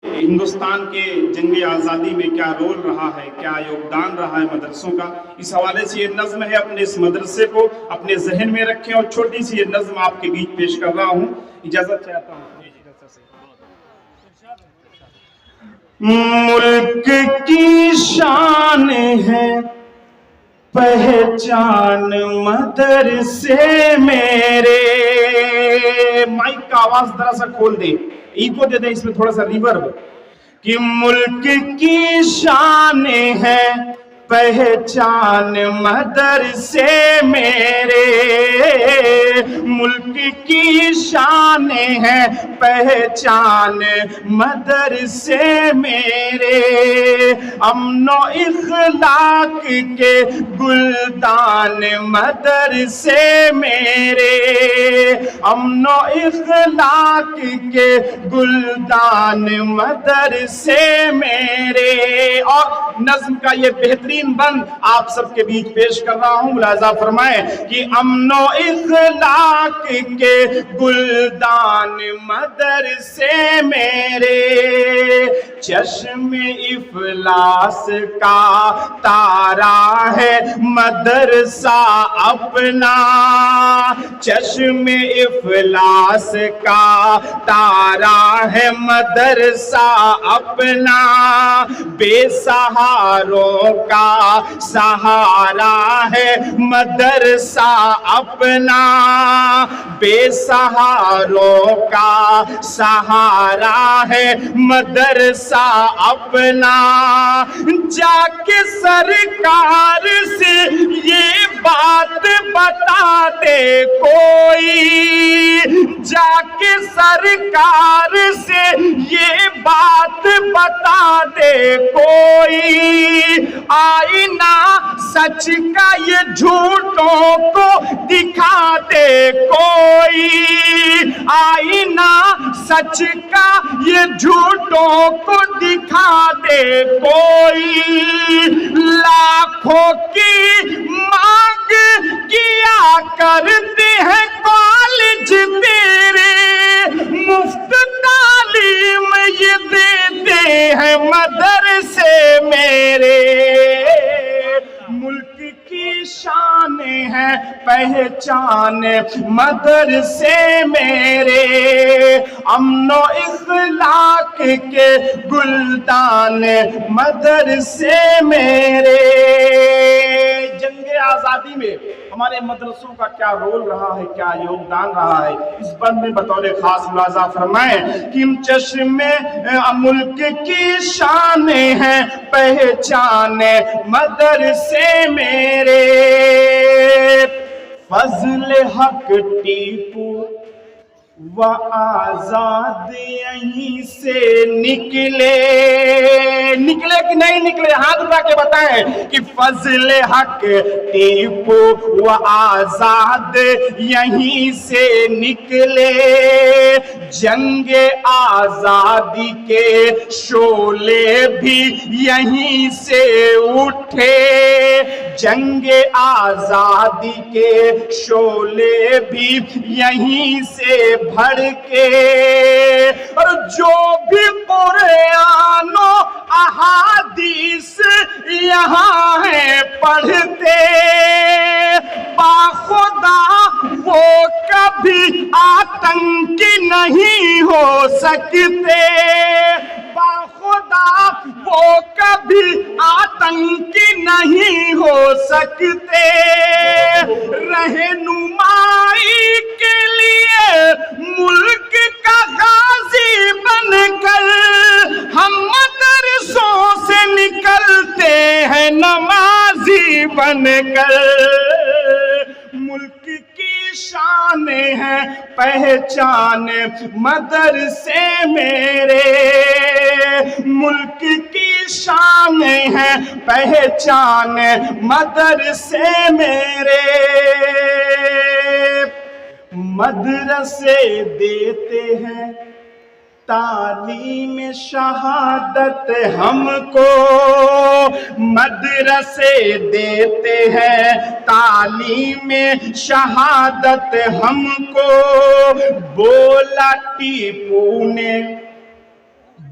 ہندوستان کے جنگ آزادی میں کیا رول رہا ہے، کیا یوگدان رہا ہے مدرسوں کا، اس حوالے سے یہ نظم ہے، اپنے اس مدرسے کو اپنے ذہن میں رکھیں اور چھوٹی سی یہ نظم آپ کے بیچ پیش کر رہا ہوں، اجازت چاہتا ہوں۔ ملک کی شان ہے پہچان مدرسے میرے، مائک کا آواز ذرا سا کھول دے، ایکو دے دے اس میں تھوڑا سا ریورب، کہ ملک کی شان ہے پہچان مدرسے میرے، ملک کی شان ہے پہچان مدرسے میرے، امن و اخلاق کے گلدان مدرسے میرے، امن و اخلاق کے گلدان مدرسے میرے۔ اور نظم کا یہ بہترین بند آپ سب کے بیچ پیش کر رہا ہوں، ملاحظہ فرمائیں کہ امن و اخلاق کے گلدان مدرسے میرے، چشم افلاس کا تارا ہے مدرسہ اپنا، چشم افلاس کا تارا ہے مدرسہ اپنا، بے سہاروں کا سہارا ہے مدرسہ اپنا، بے سہاروں کا سہارا ہے مدرسہ اپنا، جا کے سرکار سے یہ بات بتا دے کوئی، جا کے سرکار سے یہ بات بتا دے کوئی، آئینہ سچ کا یہ جھوٹوں کو دکھا دے کوئی، آئینہ سچ کا یہ جھوٹوں کو دکھا دے کوئی، لاکھوں کی مانگ کیا کرتے ہیں کالج تیرے، مفت تعلیم یہ دیتے ہیں مدرسے میرے، ملک کی شان ہے پہچان مدرسے میرے، امن و اخلاق کے گلدان مدرسے میرے۔ جنگ آزادی میں ہمارے مدرسوں کا کیا رول رہا ہے، کیا یوگدان رہا ہے، اس بند میں بطور خاص ملاحظہ فرمائیں کہ چشم ملک کی شان ہے پہچان مدرسے میرے، فضل حق ٹیپو و آزاد یہیں سے نکلے کہ نہیں نکلے، ہاتھ اٹھا کے بتائیں کہ فضل حق ٹیپو و آزاد یہیں سے نکلے، جنگ آزادی کے شعلے بھی یہیں سے اٹھے، جنگ آزادی کے شعلے بھی یہیں سے بھڑکے، اور جو بھی قرآن و احادیث یہاں ہے پڑھتے، باخدا وہ کبھی آتنکی نہیں ہو سکتے، باخدا وہ کبھی آتنکی نہیں ہو سکتے، رہنمائی کے لیے ملک کا غازی بن کر ہم مدرسوں سے نکلتے ہیں نمازی بن کر، ملک کی شان ہے پہچان مدرسے میرے، ملک کی شان ہے پہچان مدرسے میرے، مدرسے دیتے ہیں تعلیم شہادت ہم کو، مدرسے دیتے ہیں تعلیم شہادت ہم کو، بولا ٹیپو نے